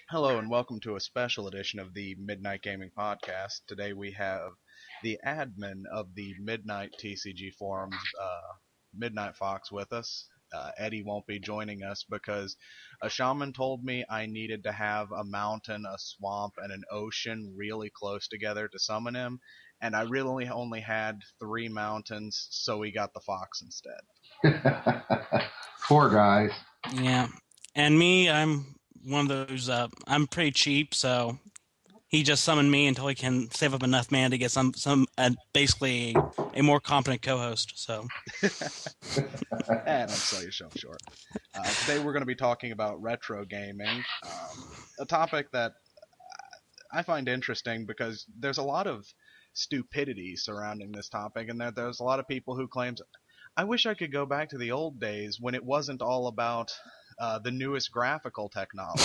Hello and welcome to a special edition of the Midnight Gaming Podcast. Today we have the admin of the Midnight TCG forums, Midnightfox, with us. Eddie won't be joining us because a shaman told me I needed to have a mountain, a swamp, and an ocean really close together to summon him, and I really only had three mountains, so we got the fox instead. Poor guys. Yeah. And me, I'm one of those, I'm pretty cheap, so he just summoned me until he can save up enough mana to get basically a more competent co-host, so. And I'd sell you short. Today we're going to be talking about retro gaming, a topic that I find interesting because there's a lot of stupidity surrounding this topic, and there's a lot of people who claim, I wish I could go back to the old days when it wasn't all about the newest graphical technology,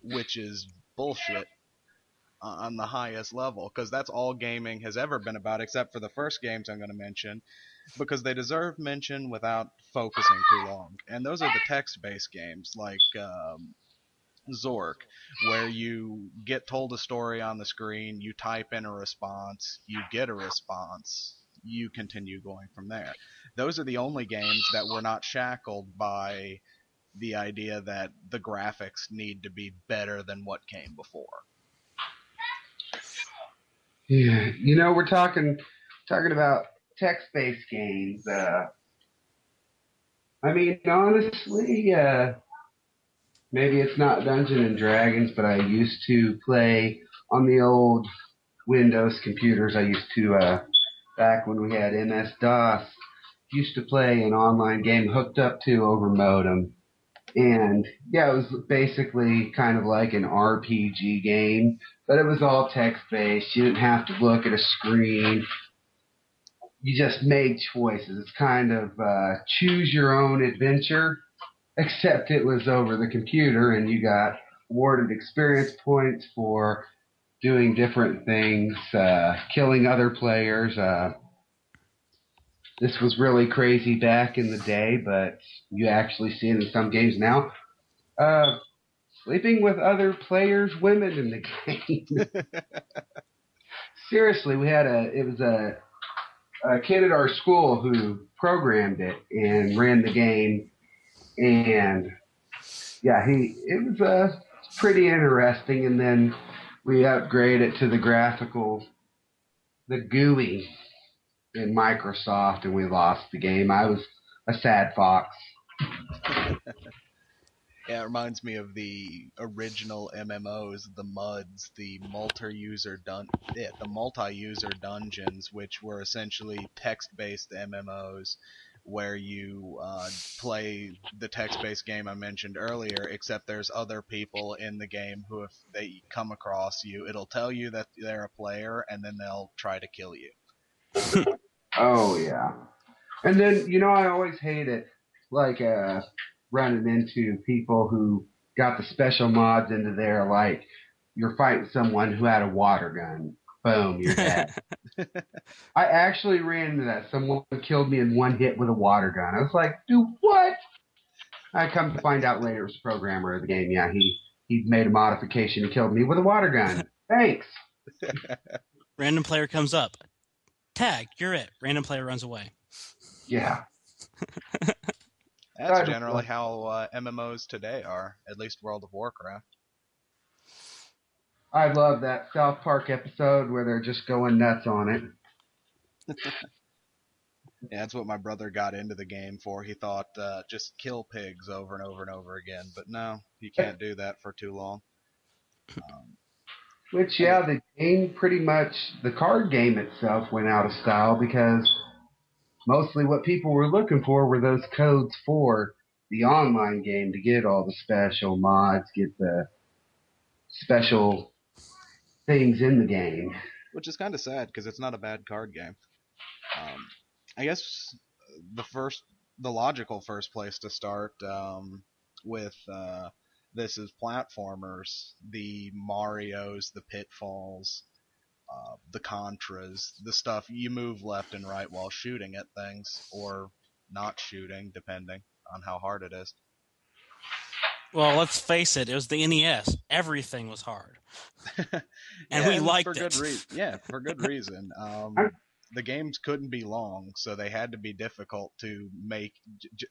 which is bullshit on the highest level, because that's all gaming has ever been about, except for the first games I'm going to mention, because they deserve mention without focusing too long. And those are the text-based games like Zork, where you get told a story on the screen, you type in a response, you get a response, you continue going from there. Those are the only games that were not shackled by the idea that the graphics need to be better than what came before. Yeah, we're talking about text-based games. Honestly, maybe it's not Dungeons and Dragons, but I used to play on the old Windows computers. I used to, back when we had MS-DOS, used to play an online game hooked up to over modem. And yeah, it was basically kind of like an RPG game, but it was all text-based. You didn't have to look at a screen. You just made choices. It's kind of choose your own adventure, except it was over the computer, and you got awarded experience points for doing different things, killing other players. This was really crazy back in the day, but you actually see it in some games now. Sleeping with other players' women in the game. Seriously, it was a kid at our school who programmed it and ran the game, and yeah, it was pretty interesting. And then we upgraded to the GUI in Microsoft, and we lost the game. I was a sad fox. Yeah, it reminds me of the original MMOs, the MUDs, the multi-user dungeons, which were essentially text-based MMOs, where you play the text-based game I mentioned earlier, except there's other people in the game who, if they come across you, it'll tell you that they're a player, and then they'll try to kill you. Oh yeah. And then, I always hate it, like, running into people who got the special mods into there, like, you're fighting someone who had a water gun. Boom, you're dead. I actually ran into that. Someone killed me in one hit with a water gun. I was like, do what? I come to find out later it was the programmer of the game. Yeah, he made a modification and killed me with a water gun. Thanks. Random player comes up. Tag, you're it. Random player runs away. Yeah. That's generally how MMOs today are, at least World of Warcraft. I love that South Park episode where they're just going nuts on it. Yeah, that's what my brother got into the game for. He thought just kill pigs over and over and over again, but no, you can't do that for too long. Which, yeah, the game pretty much, the card game itself went out of style because mostly what people were looking for were those codes for the online game to get all the special mods, get the special things in the game. Which is kind of sad because it's not a bad card game. I guess the logical first place to start with this is platformers, the Marios, the Pitfalls, the Contras, the stuff you move left and right while shooting at things, or not shooting, depending on how hard it is. Well, let's face it, it was the NES. Everything was hard, and Yeah, we and for liked good it. reason. Yeah, for good reason. I, The games couldn't be long, so they had to be difficult to make,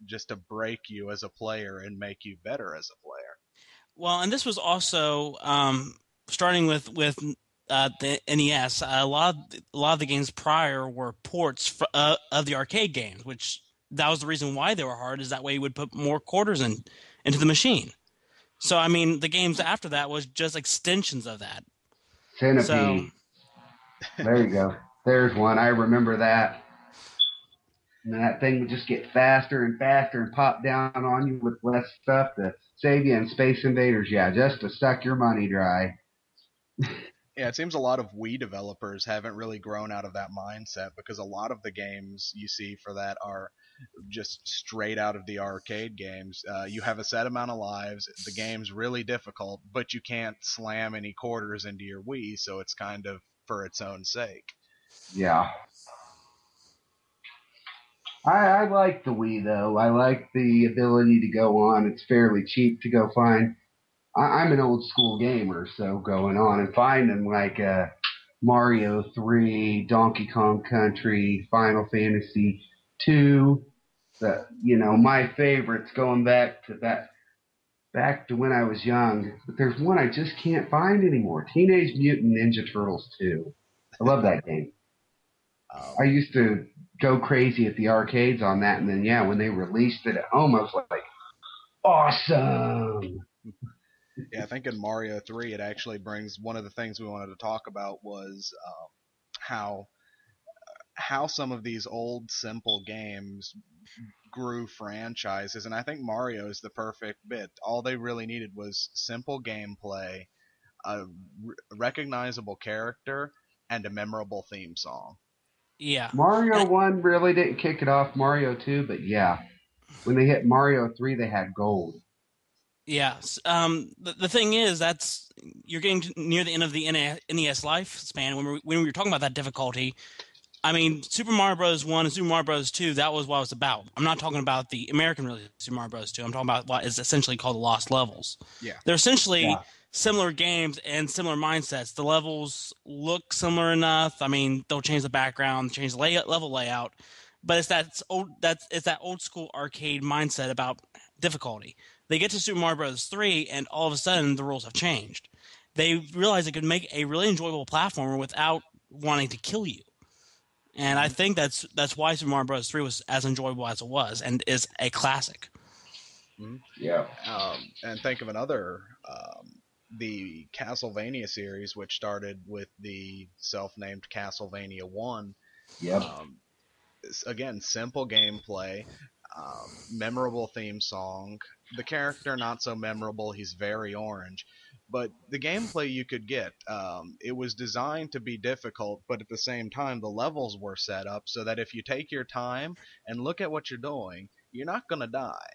just to break you as a player and make you better as a player. Well, and this was also starting with the NES. A lot of the games prior were ports of the arcade games, which that was the reason why they were hard. Is that way you would put more quarters into the machine. So I mean, the games after that was just extensions of that. So Centipede. There you go. There's one. I remember that. And that thing would just get faster and faster and pop down on you with less stuff to save you. And Space Invaders, yeah, just to suck your money dry. Yeah, it seems a lot of Wii developers haven't really grown out of that mindset because a lot of the games you see for that are just straight out of the arcade games. You have a set amount of lives, the game's really difficult, but you can't slam any quarters into your Wii, so it's kind of for its own sake. Yeah. I like the Wii though. I like the ability to go on. It's fairly cheap to go find. I'm an old school gamer, so going on and finding like Mario 3, Donkey Kong Country, Final Fantasy 2. My favorites going back to when I was young. But there's one I just can't find anymore. Teenage Mutant Ninja Turtles 2. I love that game. I Um, used to go crazy at the arcades on that, and then yeah, when they released it at home, I was like, awesome. yeah, I think in Mario 3, it actually brings one of the things we wanted to talk about was how how some of these old simple games grew franchises, and I think Mario is the perfect bit. All they really needed was simple gameplay, a recognizable character, and a memorable theme song. yeah, Mario and 1 really didn't kick it off. Mario 2, but yeah, when they hit Mario 3, they had gold. yeah. The thing is, that's you're getting near the end of the NES lifespan. When we were talking about that difficulty, I mean, Super Mario Bros. 1 and Super Mario Bros. 2, that was what it was about. I'm not talking about the American release of Super Mario Bros. 2. I'm talking about what is essentially called the Lost Levels. Yeah. They're essentially Yeah. similar games and similar mindsets. The levels look similar enough. I mean, they'll change the background, change the level layout, but it's that old school arcade mindset about difficulty. They get to Super Mario Bros. 3, and all of a sudden the rules have changed. They realize it could make a really enjoyable platformer without wanting to kill you. And I Hmm. think that's why Super Mario Bros. 3 was as enjoyable as it was and is a classic. Hmm. Yeah. And think of another, the Castlevania series, which started with the self-named Castlevania 1. Yep. Um, Again, simple gameplay, memorable theme song. The character not so memorable. He's very orange, but the gameplay you could get. It was designed to be difficult, but at the same time, the levels were set up so that if you take your time and look at what you're doing, you're not gonna die.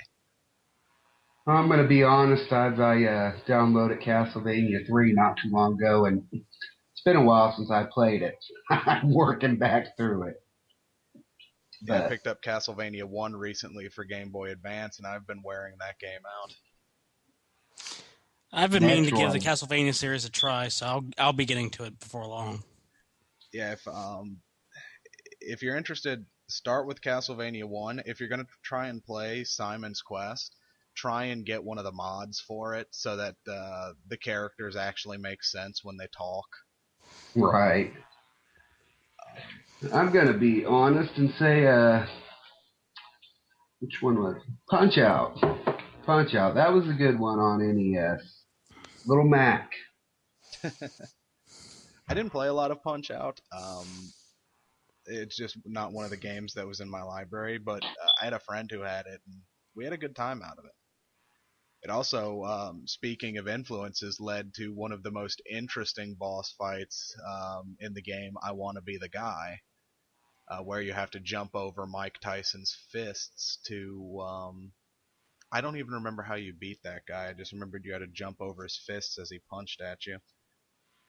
I'm gonna be honest. I downloaded Castlevania 3 not too long ago, and it's been a while since I played it. I'm working back through it, Yeah, I but picked up Castlevania 1 recently for Game Boy Advance, and I've been wearing that game out. I've been meaning to give the Metroid. Castlevania series a try, so I'll be getting to it before long. Yeah, if you're interested, start with Castlevania 1. If you're going to try and play Simon's Quest, try and get one of the mods for it so that the characters actually make sense when they talk. Right. I'm gonna be honest and say, which one was it? Punch Out? Punch Out. That was a good one on NES. Little Mac. I didn't play a lot of Punch Out. It's just not one of the games that was in my library, but I had a friend who had it, and we had a good time out of it. It also, speaking of influences, led to one of the most interesting boss fights in the game, I Want to Be the Guy, where you have to jump over Mike Tyson's fists to. I don't even remember how you beat that guy. I just remembered you had to jump over his fists as he punched at you.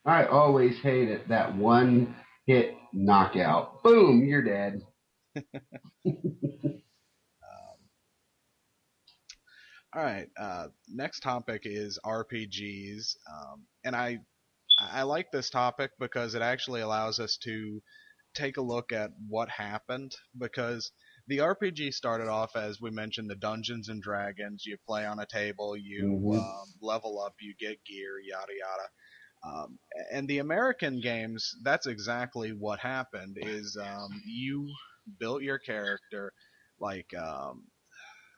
I always hated that one hit knockout. Boom, you're dead. Um, All right. Next topic is RPGs, and I like this topic because it actually allows us to take a look at what happened because the RPG started off as we mentioned the Dungeons and Dragons. You play on a table, you Hmm. level up, you get gear, yada yada. And the American games, that's exactly what happened. Is you built your character like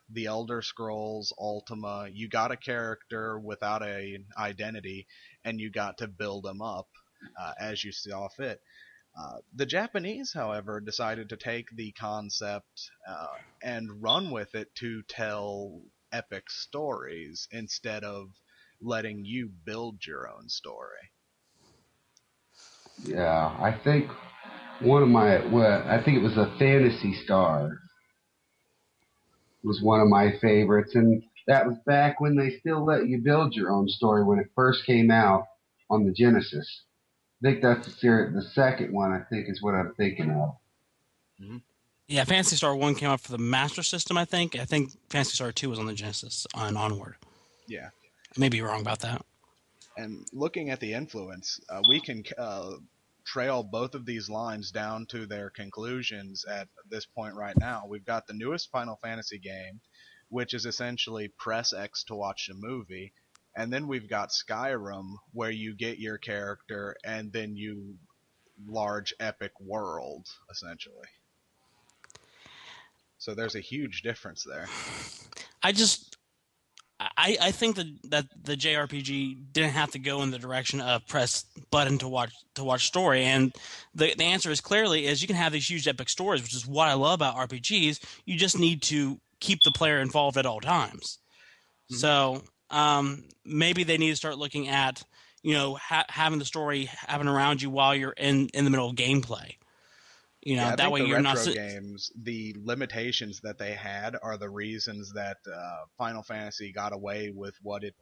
the Elder Scrolls, Ultima. You got a character without an identity, and you got to build them up as you saw fit. The Japanese, however, decided to take the concept and run with it to tell epic stories instead of letting you build your own story. Yeah, I think one of my, what, I think it was a Fantasy Star was one of my favorites, and that was back when they still let you build your own story when it first came out on the Genesis. I think that's the second one. I think is what I'm thinking of. Mm-hmm. Yeah, Fantasy Star 1 came out for the Master System, I think. I think Fantasy Star 2 was on the Genesis and onward. Yeah. I may be wrong about that. And looking at the influence, we can trail both of these lines down to their conclusions at this point right now. We've got the newest Final Fantasy game, which is essentially press X to watch a movie. And then we've got Skyrim, where you get your character and then you large epic world, essentially. So there's a huge difference there. I just I think that the JRPG didn't have to go in the direction of press button to watch story, and the answer is clearly is you can have these huge epic stories, which is what I love about RPGs. You just need to keep the player involved at all times. Mm-hmm. So maybe they need to start looking at having the story happen around you while you're in the middle of gameplay. Yeah, I That think way the you're not. retro games, the limitations that they had are the reasons that Final Fantasy got away with what it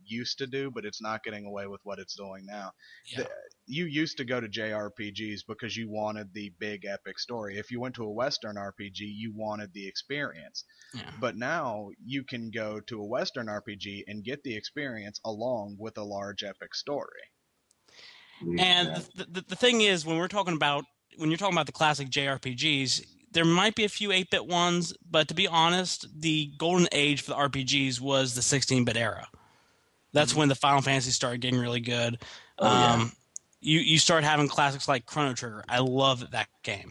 used to do, but it's not getting away with what it's doing now. Yeah. You used to go to JRPGs because you wanted the big epic story. If you went to a Western RPG, you wanted the experience. Yeah. But now you can go to a Western RPG and get the experience along with a large epic story. And Yeah. the thing is, when you're talking about the classic JRPGs, there might be a few 8-bit ones, but to be honest, the golden age for the RPGs was the 16-bit era. That's Mm-hmm. when the Final Fantasy started getting really good. Oh yeah, You start having classics like Chrono Trigger. I love that game.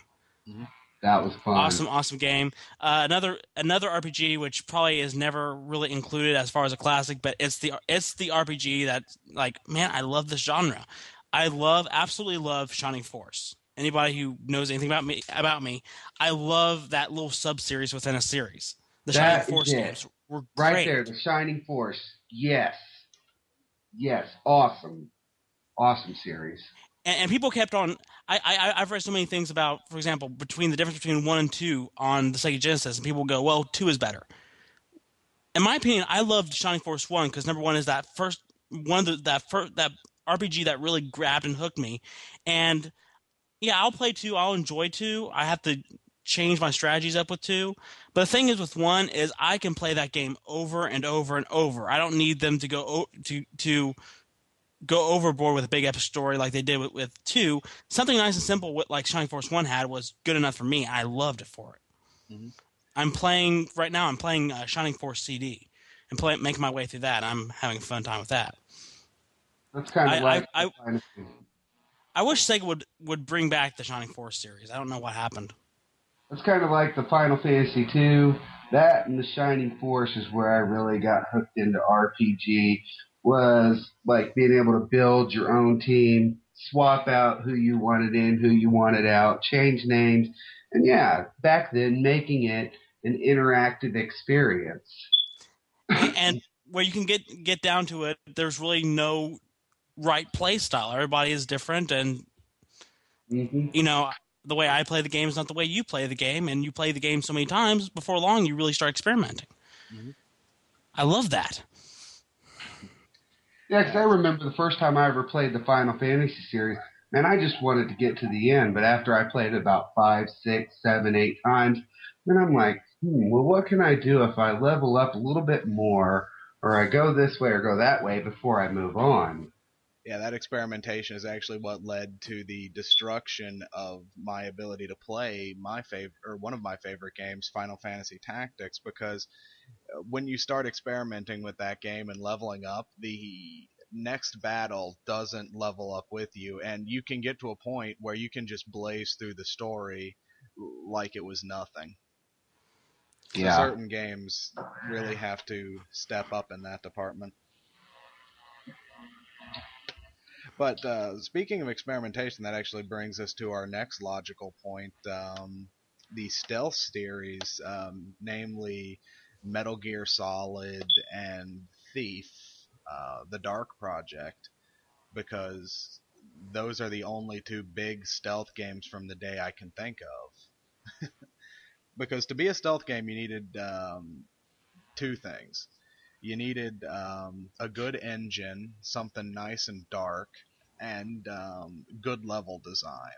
Mm-hmm. that was fun. Awesome game. Another RPG which probably is never really included as far as a classic, but it's the RPG that, like, man, I love this genre. I absolutely love Shining Force. Anybody who knows anything about me, I love that little sub series within a series. The Shining That is Force it. games were Right great. there, the Shining Force. Yes. Yes. Awesome. Awesome series. And people kept on. I've read so many things about, for example, between the difference between 1 and 2 on the Sega Genesis, and people go, "Well, 2 is better." In my opinion, I loved Shining Force 1 because number one is that that RPG that really grabbed and hooked me, and yeah, I'll play 2, I'll enjoy 2. I have to change my strategies up with 2, but the thing is with 1 is I can play that game over and over and over. I don't need them to go overboard with a big epic story like they did with 2. Something nice and simple, like Shining Force 1 had, was good enough for me. I loved it for it. Mm-hmm. I'm playing Shining Force CD and making my way through that. I'm having a fun time with that. That's kind of like I wish Sega would bring back the Shining Force series. I don't know what happened. that's kind of like the Final Fantasy 2. That and the Shining Force is where I really got hooked into RPG. Was like being able to build your own team, swap out who you wanted in, who you wanted out, change names, and yeah, back then making it an interactive experience. And where you can get down to it, there's really no right play style. Everybody is different, and Mm-hmm. the way I play the game is not the way you play the game, and you play the game so many times, before long you really start experimenting. Mm-hmm. I love that. Yeah, because I remember the first time I ever played the Final Fantasy series, man, I just wanted to get to the end. But after I played it about 5, 6, 7, 8 times, then I'm like, Well, what can I do if I level up a little bit more, or I go this way or go that way before I move on? Yeah, that experimentation is actually what led to the destruction of my ability to play my favorite or one of my favorite games, Final Fantasy Tactics, because when you start experimenting with that game and leveling up, the next battle doesn't level up with you, and you can get to a point where you can just blaze through the story like it was nothing. So Yeah. certain games really have to step up in that department. But speaking of experimentation, that actually brings us to our next logical point. The stealth series, namely Metal Gear Solid and Thief, the Dark Project, because those are the only two big stealth games from the day I can think of. Because to be a stealth game, you needed two things. You needed a good engine, something nice and dark, and good level design.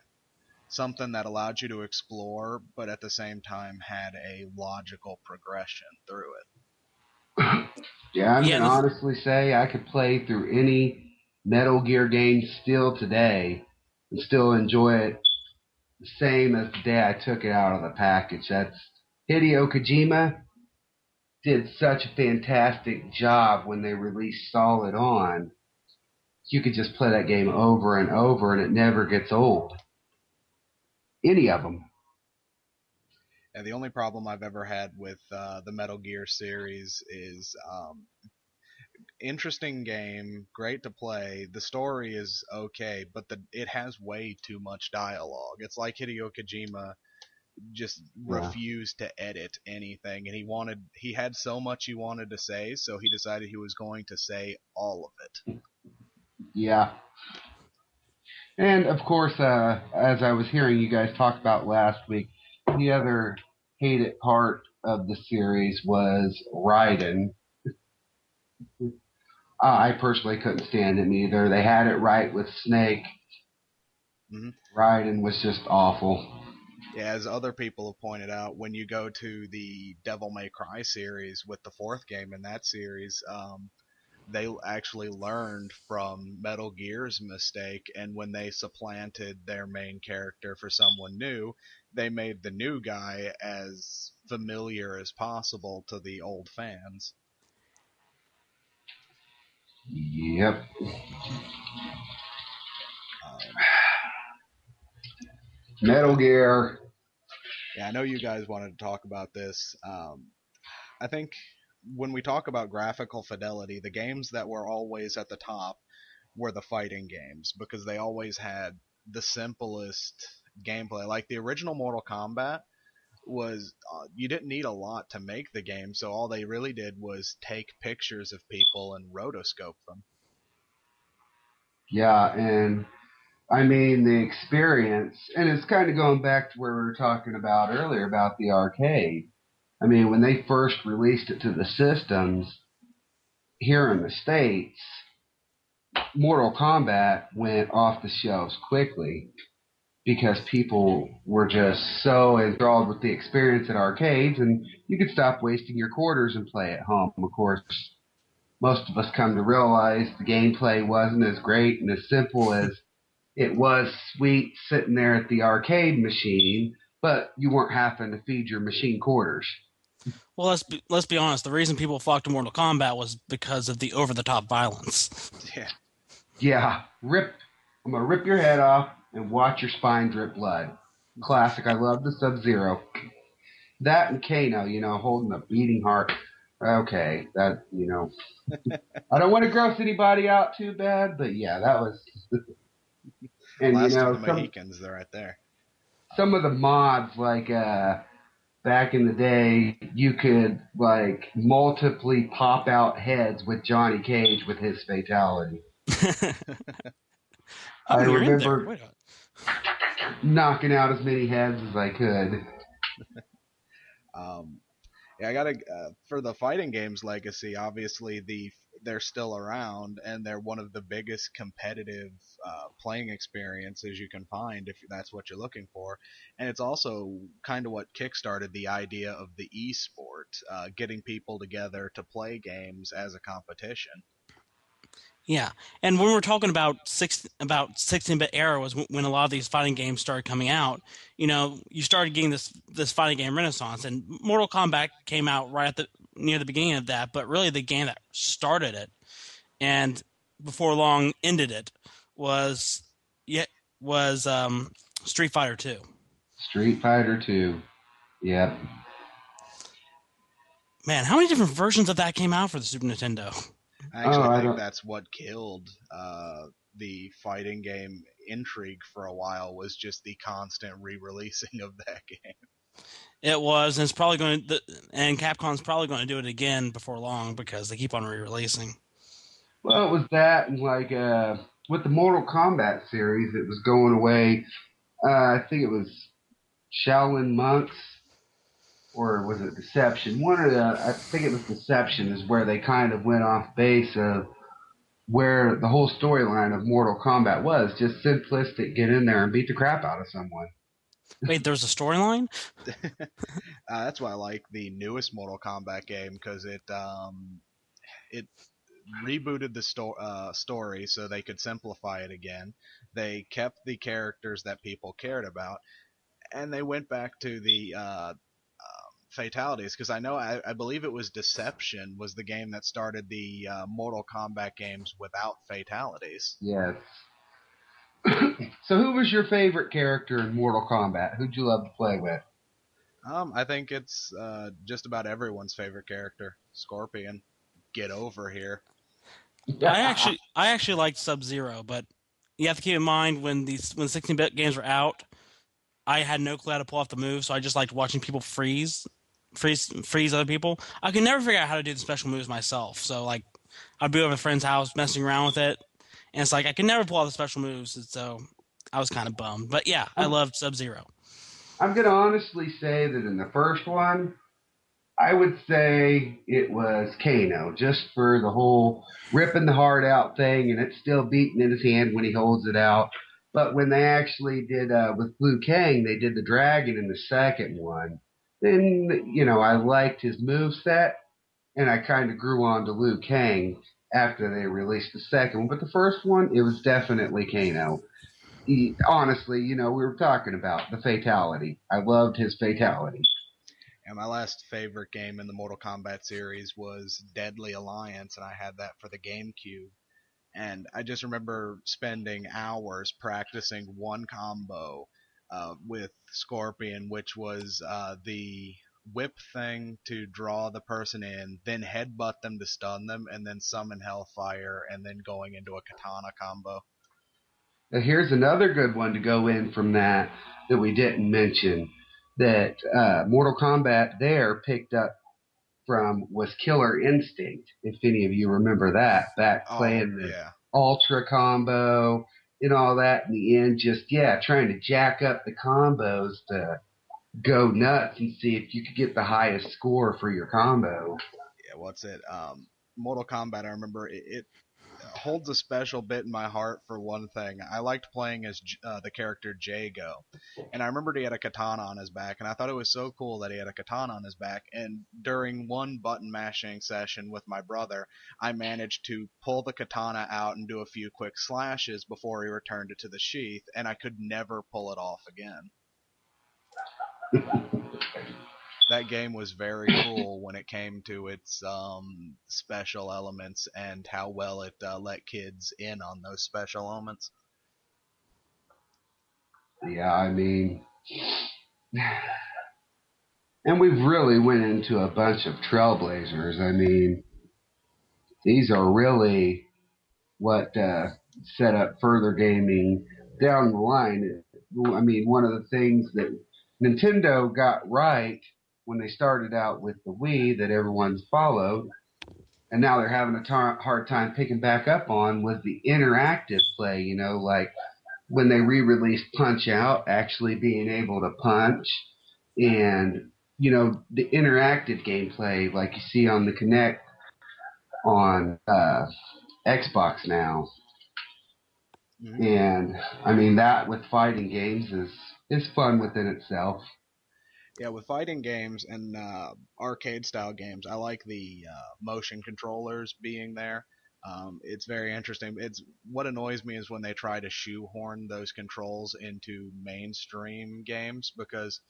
Something that allowed you to explore, but at the same time had a logical progression through it. Yeah, I Yeah, can honestly say I could play through any Metal Gear game still today and still enjoy it the same as the day I took it out of the package. That's Hideo Kojima did such a fantastic job when they released Solid on. You could just play that game over and over and it never gets old. Any of them. And the only problem I've ever had with the Metal Gear series is interesting game, great to play. The story is okay, but it has way too much dialogue. It's like Hideo Kojima just Yeah. refused to edit anything, and he had so much he wanted to say, so he decided he was going to say all of it. Yeah. And of course, as I was hearing you guys talk about last week, the other hated part of the series was Raiden. I personally couldn't stand him either. They had it right with Snake. Mm-hmm. Raiden was just awful. Yeah, as other people have pointed out, when you go to the Devil May Cry series with the fourth game in that series, they actually learned from Metal Gear's mistake, and when they supplanted their main character for someone new, they made the new guy as familiar as possible to the old fans. Yep. Um, Metal I, Gear. yeah, I know you guys wanted to talk about this. I think when we talk about graphical fidelity, the games that were always at the top were the fighting games because they always had the simplest gameplay. Like the original Mortal Kombat was you didn't need a lot to make the game, so all they really did was take pictures of people and rotoscope them. Yeah, and I mean the experience, and it's kind of going back to where we were talking about earlier about the arcade. I mean, when they first released it to the systems here in the States, Mortal Kombat went off the shelves quickly because people were just so enthralled with the experience at arcades, and you could stop wasting your quarters and play at home. Of course, most of us come to realize the gameplay wasn't as great and as simple as it was sweet sitting there at the arcade machine, but you weren't having to feed your machine quarters. well, let's be honest. The reason people flocked to Mortal Kombat was because of the over the top violence. Yeah, Yeah, I'm gonna rip your head off and watch your spine drip blood. Classic. I love the Sub-Zero. That and Kano, holding a beating heart. Okay, I don't want to gross anybody out too bad, but yeah, that was. And last of the some Mohicans, they're right there. some of the mods like back in the day, you could like multiply pop out heads with Johnny Cage with his fatality. I Oh, you're in there. remember Wait. knocking out as many heads as I could. Um, yeah, I gotta for the fighting games legacy. Obviously, they're still around, and they're one of the biggest competitive playing experiences you can find if that's what you're looking for. And it's also kind of what kickstarted the idea of the e-sport, getting people together to play games as a competition. Yeah, and when we're talking about 16-bit era was when a lot of these fighting games started coming out. You started getting this fighting game renaissance, and Mortal Kombat came out right at the near the beginning of that. But really, the game that started it and before long ended it was yeah was Street Fighter 2. Street Fighter 2. Yep. Man, how many different versions of that came out for the Super Nintendo? I actually I think don't. that's what killed the fighting game intrigue for a while, was just the constant re-releasing of that game. It was, and it's probably and Capcom's probably going to do it again before long because they keep on re-releasing. Well, it was that, and like with the Mortal Kombat series, it was going away. I think it was Shaolin Monks, or was it Deception? I think it was Deception, is where they kind of went off base of where the whole storyline of Mortal Kombat was. Just simplistic, get in there and beat the crap out of someone. Wait, there's a storyline? That's why I like the newest Mortal Kombat game, because it rebooted the story so they could simplify it again. They kept the characters that people cared about, and they went back to the fatalities, because I believe it was Deception was the game that started the Mortal Kombat games without fatalities. Yes. So, who was your favorite character in Mortal Kombat? Who'd you love to play with? I think it's just about everyone's favorite character, Scorpion. Get over here. I actually liked Sub-Zero, but you have to keep in mind when 16-bit games were out, I had no clue how to pull off the move, so I just liked watching people freeze other people. I could never figure out how to do the special moves myself, so like I'd be over at a friend's house messing around with it, and it's like I could never pull off the special moves, and so I was kind of bummed. But yeah, I I'm, loved Sub-Zero. I'm going to honestly say that in the first one, I would say it was Kano, just for the whole ripping the heart out thing, and it's still beating in his hand when he holds it out. But when they actually did, with Liu Kang, they did the dragon in the second one. Then, I liked his move set, and I kind of grew on to Liu Kang after they released the second one. But the first one, it was definitely Kano. Honestly, we were talking about the fatality. I loved his fatality. And my last favorite game in the Mortal Kombat series was Deadly Alliance, and I had that for the GameCube. And I just remember spending hours practicing one combo with Scorpion, which was the whip thing to draw the person in, then headbutt them to stun them, and then summon Hellfire, and then going into a katana combo. Now, here's another good one to go in from that we didn't mention, that Mortal Kombat there picked up from was Killer Instinct, if any of you remember that, back playing the Ultra combo and all that in the end, just, trying to jack up the combos to go nuts and see if you could get the highest score for your combo. Yeah, what's it? Mortal Kombat, I remember it holds a special bit in my heart for one thing. I liked playing as the character Jago, and I remembered he had a katana on his back, and I thought it was so cool that he had a katana on his back. And during one button mashing session with my brother, I managed to pull the katana out and do a few quick slashes before he returned it to the sheath, and I could never pull it off again. That game was very cool when it came to its special elements and how well it let kids in on those special elements. Yeah, I mean, and we've really went into a bunch of trailblazers. I mean, these are really what set up further gaming down the line. I mean, one of the things that Nintendo got right when they started out with the Wii that everyone's followed, and now they're having a hard time picking back up on, was the interactive play, like when they re-released Punch-Out, actually being able to punch, and, the interactive gameplay like you see on the Kinect, on Xbox now. Mhm. And I mean that with fighting games is fun within itself. Yeah, with fighting games and arcade style games, I like the motion controllers being there. It's very interesting. It's what annoys me is when they try to shoehorn those controls into mainstream games, because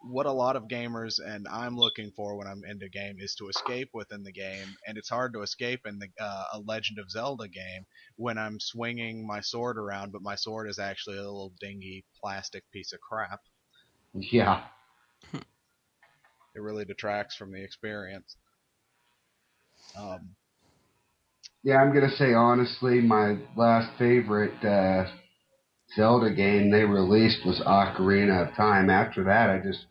what a lot of gamers and I'm looking for when I'm into game is to escape within the game, and it's hard to escape in the a Legend of Zelda game when I'm swinging my sword around, but my sword is actually a little dingy plastic piece of crap. Yeah. It really detracts from the experience. Um, Yeah, I'm gonna say honestly, my last favorite Zelda game they released was Ocarina of Time. After that, I just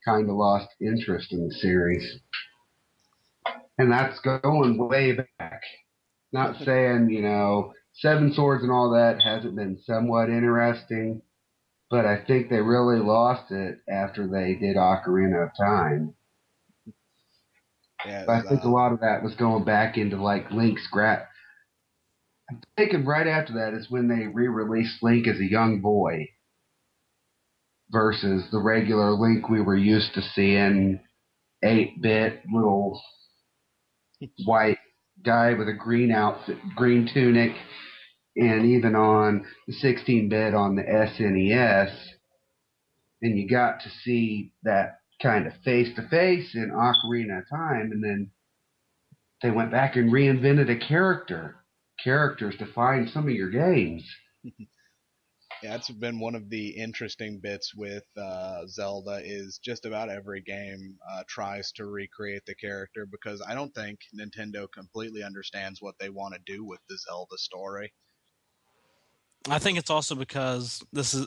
kind of lost interest in the series, and that's going way back. Not saying Seven Swords and all that hasn't been somewhat interesting, but I think they really lost it after they did Ocarina of Time. yeah, it But was, I think a lot of that was going back into like Link's I'm thinking right after that is when they re-released Link as a young boy versus the regular Link we were used to seeing, 8-bit little white guy with a green outfit, green tunic, and even on the 16-bit on the SNES, and you got to see that kind of face-to-face in Ocarina of Time, and then they went back and reinvented characters to find some of your games. yeah, it's been one of the interesting bits with Zelda is just about every game tries to recreate the character, because I don't think Nintendo completely understands what they want to do with the Zelda story. I think it's also because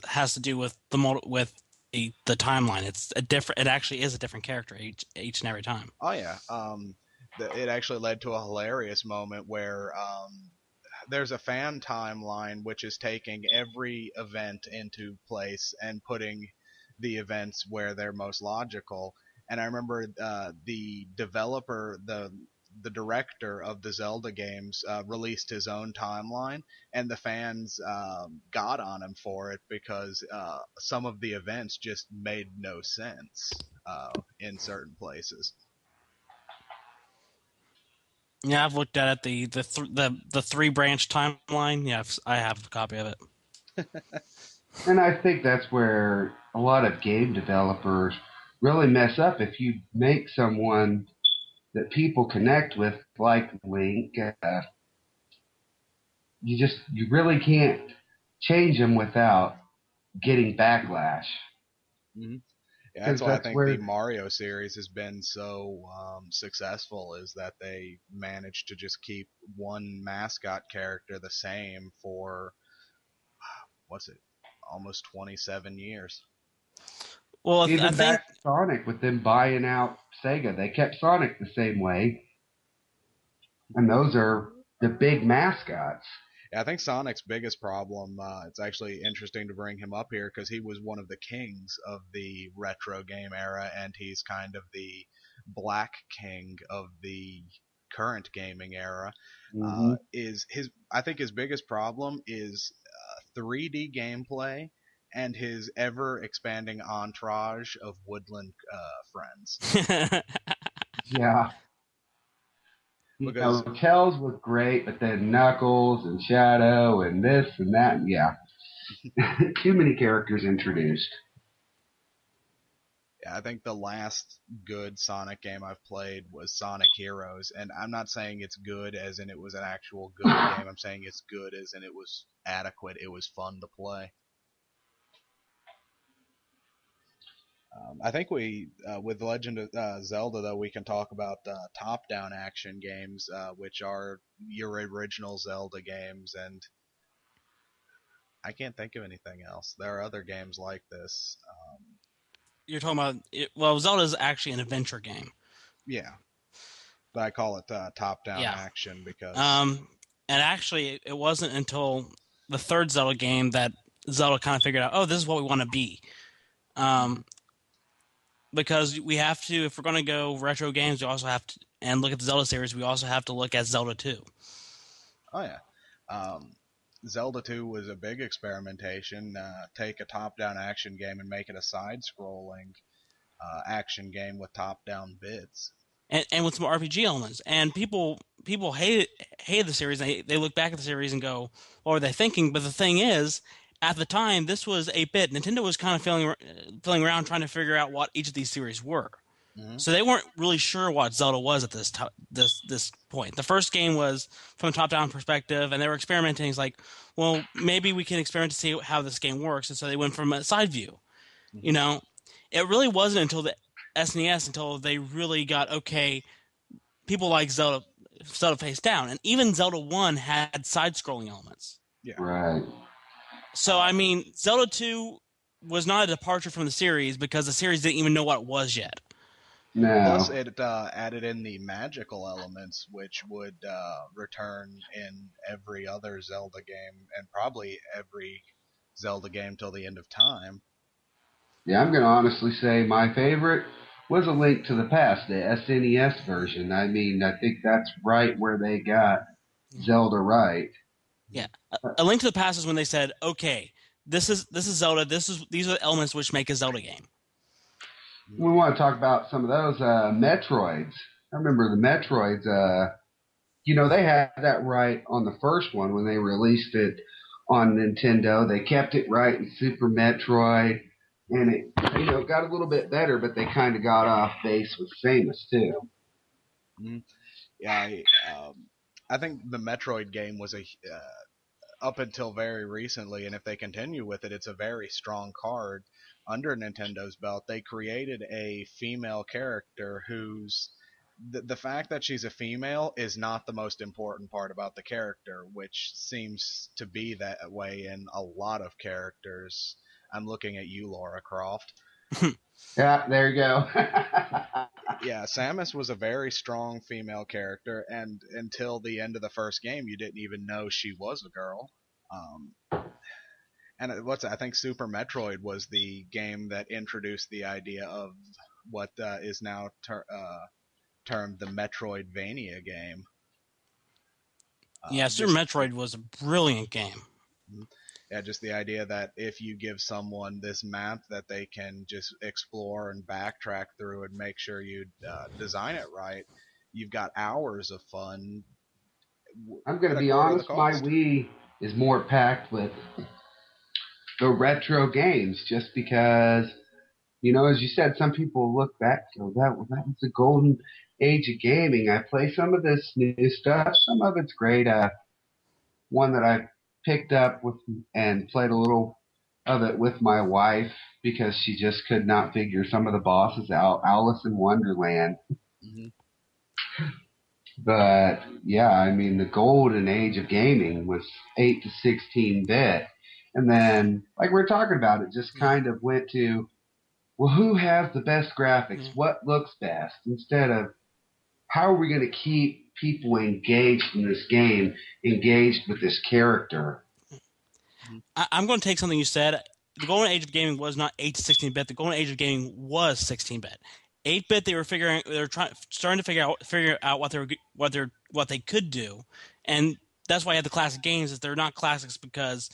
has to do with the timeline. It's a different. It actually is a different character each and every time. Oh yeah, it actually led to a hilarious moment where there's a fan timeline which is taking every event into place and putting the events where they're most logical. And I remember the developer, the director of the Zelda games, released his own timeline, and the fans got on him for it because some of the events just made no sense in certain places. Yeah, I've looked at it. The three branch timeline. Yeah, I have a copy of it. And I think that's where a lot of game developers really mess up. If you make someone that people connect with, like Link, you really can't change them without getting backlash. Mm-hmm. Yeah, that's Because why I that's think the where, Mario series has been so successful, is that they managed to just keep one mascot character the same for, what's it, almost 27 years. Well, I even think back to Sonic with them buying out Sega, they kept Sonic the same way, and those are the big mascots. Yeah, I think Sonic's biggest problem, it's actually interesting to bring him up here because he was one of the kings of the retro game era, and he's kind of the black king of the current gaming era. Hmm. Is his I think his biggest problem is 3D gameplay and his ever expanding entourage of woodland friends. Yeah. Because Tails was great, but then Knuckles and Shadow and this and that, and yeah. Too many characters introduced. yeah, I think the last good Sonic game I've played was Sonic Heroes, and I'm not saying it's good as in it was an actual good game. I'm saying it's good as in it was adequate. It was fun to play. I think with Legend of Zelda, though, we can talk about top-down action games, which are your original Zelda games, and I can't think of anything else. There are other games like this. you're talking about it, well, Zelda's actually an adventure game. Yeah, but I call it top-down Yeah. action because Um, and actually, it wasn't until the third Zelda game that Zelda kind of figured out, oh, this is what we want to be. Mhm. Um, because we have to, if we're going to go retro games, we also have to. and look at the Zelda series, we also have to look at Zelda 2. Oh yeah. Um, Zelda 2 was a big experimentation. Take a top-down action game and make it a side-scrolling action game with top-down bits. And with some RPG elements. And people hated the series. They look back at the series and go, "What were they thinking?" But the thing is, at the time, this was 8-bit. Nintendo was kind of feeling around trying to figure out what each of these series were. Mm-hmm. So they weren't really sure what Zelda was at this point. The first game was from a top-down perspective, and they were experimenting. It's like, well, maybe we can experiment to see how this game works. And so they went from a side view. Mm-hmm. You know, it really wasn't until the SNES until they really got, okay, people like Zelda face down, and even Zelda 1 had side-scrolling elements. Yeah. Right. So I mean, Zelda 2 was not a departure from the series because the series didn't even know what it was yet. No. Plus, it added in the magical elements, which would return in every other Zelda game, and probably every Zelda game till the end of time. Yeah, I'm going to honestly say my favorite was A Link to the Past, the SNES version. I mean, I think that's right where they got Zelda right. Yeah, A Link to the Past is when they said, okay, this is Zelda. These are the elements which make a Zelda game. We want to talk about some of those Metroids. I remember the Metroids. They had that right on the first one when they released it on Nintendo. They kept it right in Super Metroid, and it got a little bit better, but they kind of got off base with Samus too. Mm-hmm. Yeah, I think the Metroid game was up until very recently, and if they continue with it, it's a very strong card under Nintendo's belt. They created a female character whose the fact that she's a female is not the most important part about the character, which seems to be that way in a lot of characters. I'm looking at you, Laura Croft. Yeah, there you go. Yeah, Samus was a very strong female character, and until the end of the first game, you didn't even know she was a girl. And I think Super Metroid was the game that introduced the idea of what is now termed the Metroidvania game. Yeah, Super Metroid was a brilliant game. Yeah, just the idea that if you give someone this map that they can just explore and backtrack through and make sure you design it right, you've got hours of fun. I'm going to be honest, my Wii is more packed with the retro games just because, as you said, some people look back and go, that was the golden age of gaming. I play some of this new stuff. Some of it's great. One that I picked up with and played a little of it with my wife because she just could not figure some of the bosses out. Alice in Wonderland. Mm-hmm. But yeah, I mean, the golden age of gaming was 8 to 16-bit. And then, like we're talking about, it just kind of went to, well, who has the best graphics? What looks best? Instead of, how are we going to keep people engaged in this game, engaged with this character? I'm going to take something you said. The golden age of gaming was not 8 to 16-bit. The golden age of gaming was 16-bit. 8-bit, starting to figure out what they could do, and that's why you have the classic games. Is they're not classics because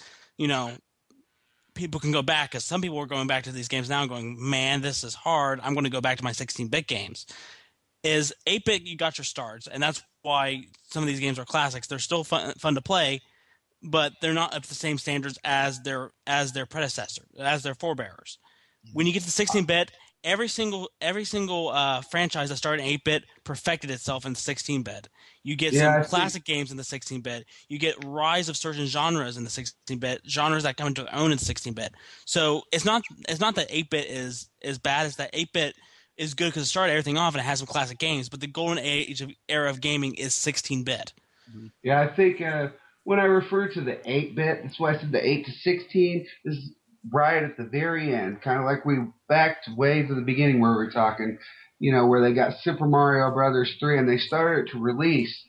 people can go back. Because some people are going back to these games now and going, man, this is hard. I'm going to go back to my 16-bit games. Is 8-bit, you got your starts, and that's why some of these games are classics. They're still fun to play, but they're not up to the same standards as their predecessor, as their forebearers. When you get to 16-bit, every single franchise that started in 8-bit perfected itself in 16-bit. You get some classic games in the 16-bit. You get rise of certain genres in the 16-bit, genres that come into their own in 16-bit. So it's not that 8-bit is bad. It's that 8-bit is good because it started everything off and it has some classic games. But the golden era of gaming is 16-bit. Yeah, I think when I refer to the 8-bit, that's why I said the 8 to 16 is right at the very end, kind of like we back to way to the beginning where we were talking, where they got Super Mario Brothers 3 and they started to release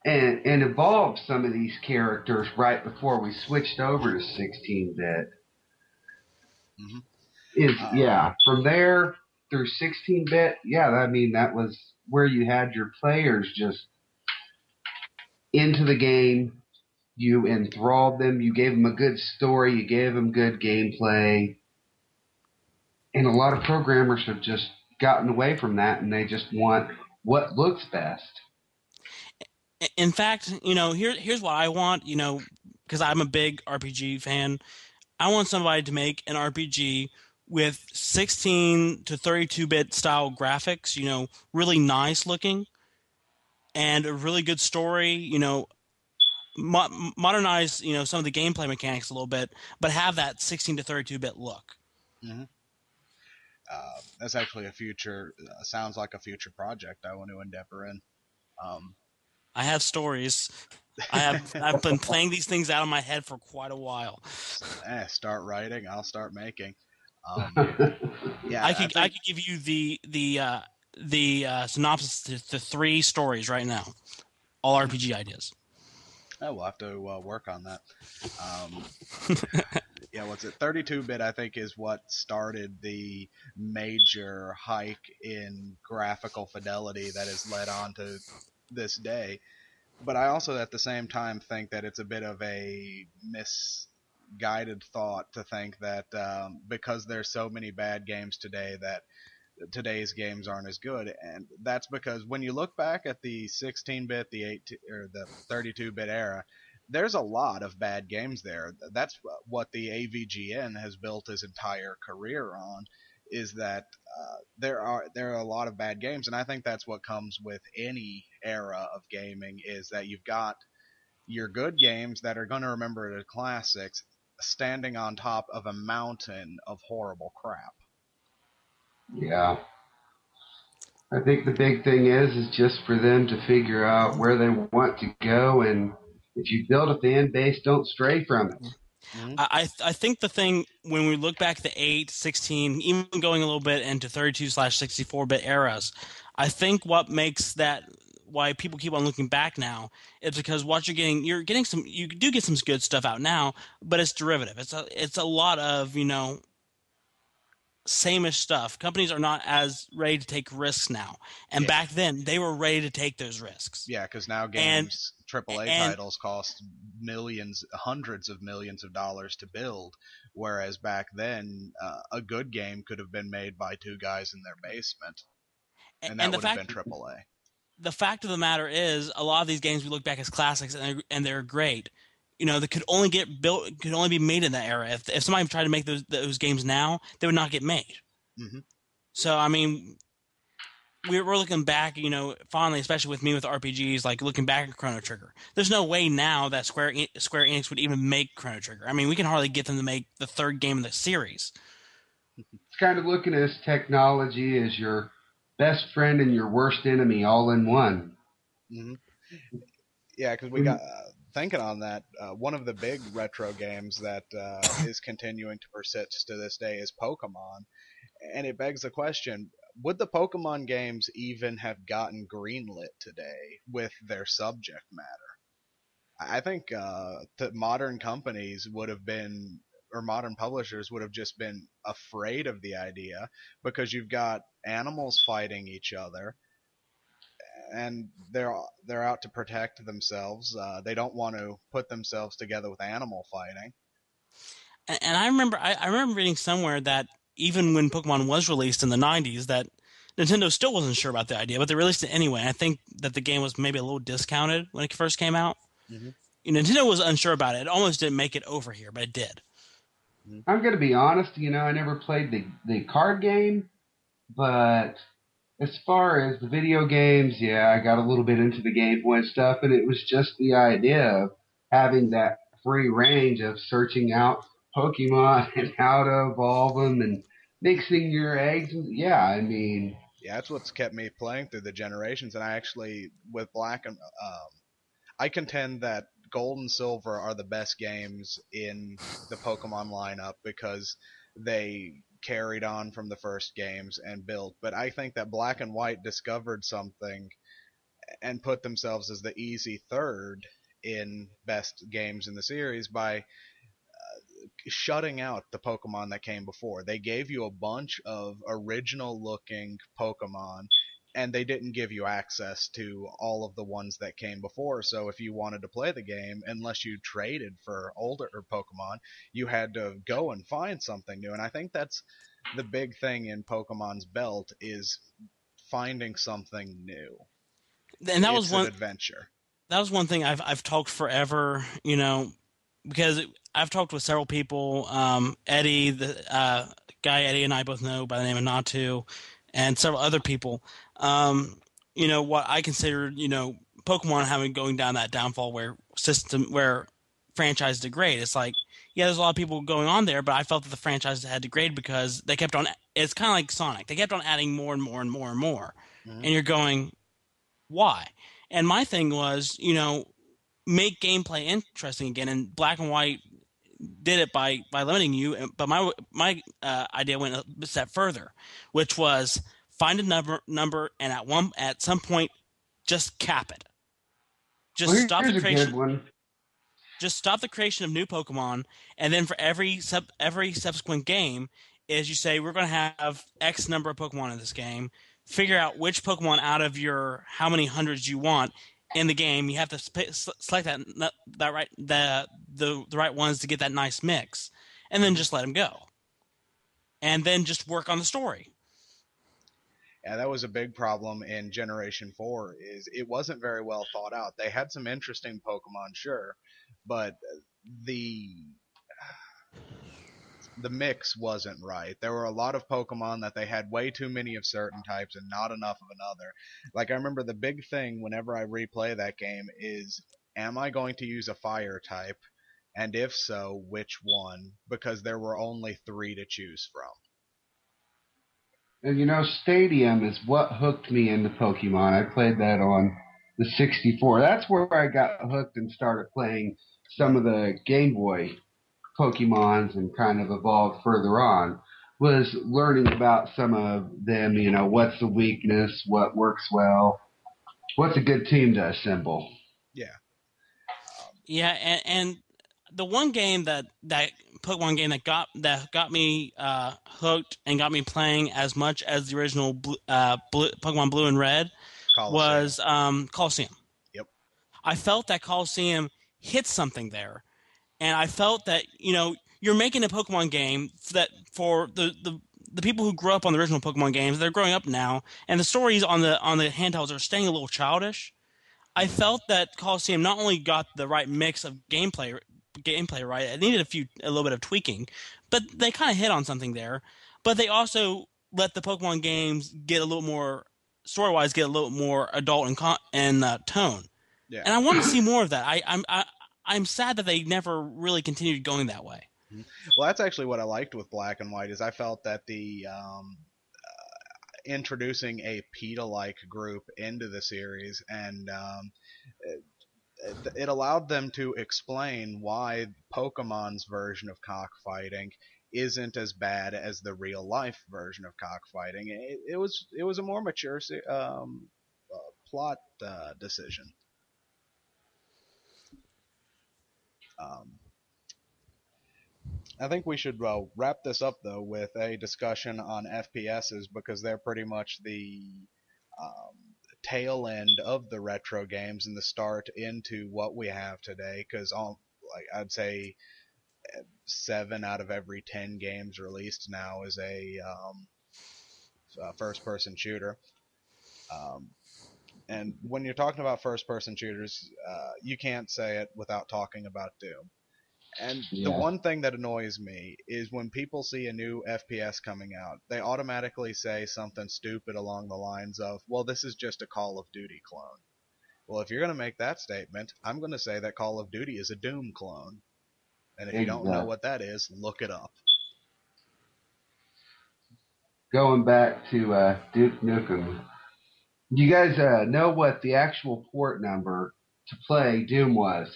and evolve some of these characters right before we switched over to 16-bit. Mm-hmm. From there through 16-bit, yeah, I mean, that was where you had your players just into the game. You enthralled them. You gave them a good story. You gave them good gameplay. And a lot of programmers have just gotten away from that, and they just want what looks best. In fact, here's what I want, because I'm a big RPG fan. I want somebody to make an RPG with 16 to 32-bit style graphics, really nice looking, and a really good story, modernize, some of the gameplay mechanics a little bit, but have that 16 to 32-bit look. Hmm. That's actually a future, sounds like a future project I want to endeavor in. Um, I have stories. I've been playing these things out of my head for quite a while. Start writing, I'll start making. Yeah, I could give you the synopsis to 3 stories right now, all RPG ideas. we'll have to work on that. Um, yeah, what's it? 32-bit, I think, is what started the major hike in graphical fidelity that has led on to this day. But I also, at the same time, think that it's a bit of a misguided thought to think that because there's so many bad games today, that today's games aren't as good, and that's because when you look back at the 16-bit, the 8 or the 32-bit era, there's a lot of bad games there. That's what the AVGN has built his entire career on, is that there are a lot of bad games, and I think that's what comes with any era of gaming, is that you've got your good games that are going to remember the classics standing on top of a mountain of horrible crap. Yeah. I think the big thing is just for them to figure out where they want to go, and if you build a fan base, don't stray from it. Mm-hmm. I think the thing, when we look back at the 8, 16, even going a little bit into 32/64-bit eras, I think what makes that, why people keep on looking back now, is because what you're getting some, you do get some good stuff out now, but it's derivative. It's a lot of, same-ish stuff. Companies are not as ready to take risks now, and Yeah. back then they were ready to take those risks. Yeah, because now And games, AAA and titles cost millions, hundreds of millions of dollars to build, whereas back then, a good game could have been made by 2 guys in their basement, and and that would have been AAA. the fact of the matter is, a lot of these games we look back as classics, and they're great. That could only get built, could only be made in that era. If somebody tried to make those games now, they would not get made. Mm-hmm. So I mean, we're looking back, fondly, especially with me with RPGs, like looking back at Chrono Trigger. There's no way now that Square Enix would even make Chrono Trigger. I mean, we can hardly get them to make the 3rd game in the series. It's kind of looking at technology as your best friend and your worst enemy all in one. Mm-hmm. Yeah, because we got thinking on that. One of the big retro games that is continuing to persist to this day is Pokemon, and it begs the question: would the Pokemon games even have gotten greenlit today with their subject matter? I think that modern companies would have been, or modern publishers would have just been afraid of the idea, because you've got animals fighting each other, and they're out to protect themselves. They don't want to put themselves together with animal fighting. And I remember reading somewhere that even when Pokemon was released in the 90s, that Nintendo still wasn't sure about the idea, but they released it anyway. And I think that the game was maybe a little discounted when it first came out. Mm-hmm. Nintendo was unsure about it. It almost didn't make it over here, but it did. I'm going to be honest, I never played the card game, but as far as the video games, yeah, I got a little bit into the Game Boy stuff, and it was just the idea of having that free range of searching out Pokemon and how to evolve them and mixing your eggs. Yeah, I mean, Yeah, that's what's kept me playing through the generations. And I actually, with Black and I contend that Gold and Silver are the best games in the Pokemon lineup, because they carried on from the first games and built. But I think that Black and White discovered something and put themselves as the easy third in best games in the series by shutting out the Pokemon that came before. They gave you a bunch of original looking Pokemon and they didn't give you access to all of the ones that came before. So if you wanted to play the game, unless you traded for older Pokemon, you had to go and find something new. And I think that's the big thing in Pokemon's belt is finding something new. And It's an adventure. that was one thing I've talked forever, because I've talked with several people. Eddie, the guy Eddie and I both know by the name of Natu, and several other people. What I consider, Pokemon having going down that downfall where franchise degrade. It's like, yeah, there's a lot of people going on there, but I felt that the franchise had degraded because they kept on. It's kind of like Sonic. They kept on adding more and more and more and more, Mm-hmm. and you're going, why? And my thing was, make gameplay interesting again. And Black and White did it by limiting you. But my idea went a step further, which was find a number, and at some point, just cap it. Just Well, stop the here's a creation. good one. Just stop the creation of new Pokemon, and then for every subsequent game, is you say we're going to have X number of Pokemon in this game. Figure out which Pokemon out of your how many hundreds you want in the game. You have to select the right ones to get that nice mix, and then just let them go, and then just work on the story. Yeah, that was a big problem in Generation 4 is it wasn't very well thought out. They had some interesting Pokemon, sure, but the the mix wasn't right. There were a lot of Pokemon that they had way too many of certain types and not enough of another. Like I remember the big thing whenever I replay that game is am I going to use a fire type? And if so, which one? Because there were only 3 to choose from. And Stadium is what hooked me into Pokemon. I played that on the 64. That's where I got hooked and started playing some of the Game Boy Pokemons and kind of evolved further on. Was learning about some of them, what's the weakness, what works well, what's a good team to assemble. Yeah. Yeah, and the one game that Pokemon game that got me hooked and got me playing as much as the original Pokemon Blue and Red Coliseum. was Coliseum. Yep. I felt that Coliseum hit something there, and I felt that you're making a Pokemon game that for the people who grew up on the original Pokemon games, they're growing up now, and the stories on the handhelds are staying a little childish. I felt that Coliseum not only got the right mix of gameplay right, it needed a little bit of tweaking, but they kind of hit on something there. But they also let the Pokemon games get a little more story-wise, get a little more adult and tone. Yeah. And I want to see more of that. I'm sad that they never really continued going that way. Well, that's actually what I liked with Black and White is I felt that the introducing a PETA-like group into the series and it allowed them to explain why Pokemon's version of cockfighting isn't as bad as the real life version of cockfighting. It was a more mature plot decision. I think we should wrap this up though with a discussion on FPSs because they're pretty much the tail end of the retro games and the start into what we have today. Because like I'd say 7 out of every 10 games released now is a first-person shooter. And when you're talking about first-person shooters, you can't say it without talking about Doom. And the one thing that annoys me is when people see a new FPS coming out, they automatically say something stupid along the lines of, well, this is just a Call of Duty clone. Well, if you're going to make that statement, I'm going to say that Call of Duty is a Doom clone. And if you don't know what that is, look it up. Going back to Duke Nukem, do you guys know what the actual port number to play Doom was?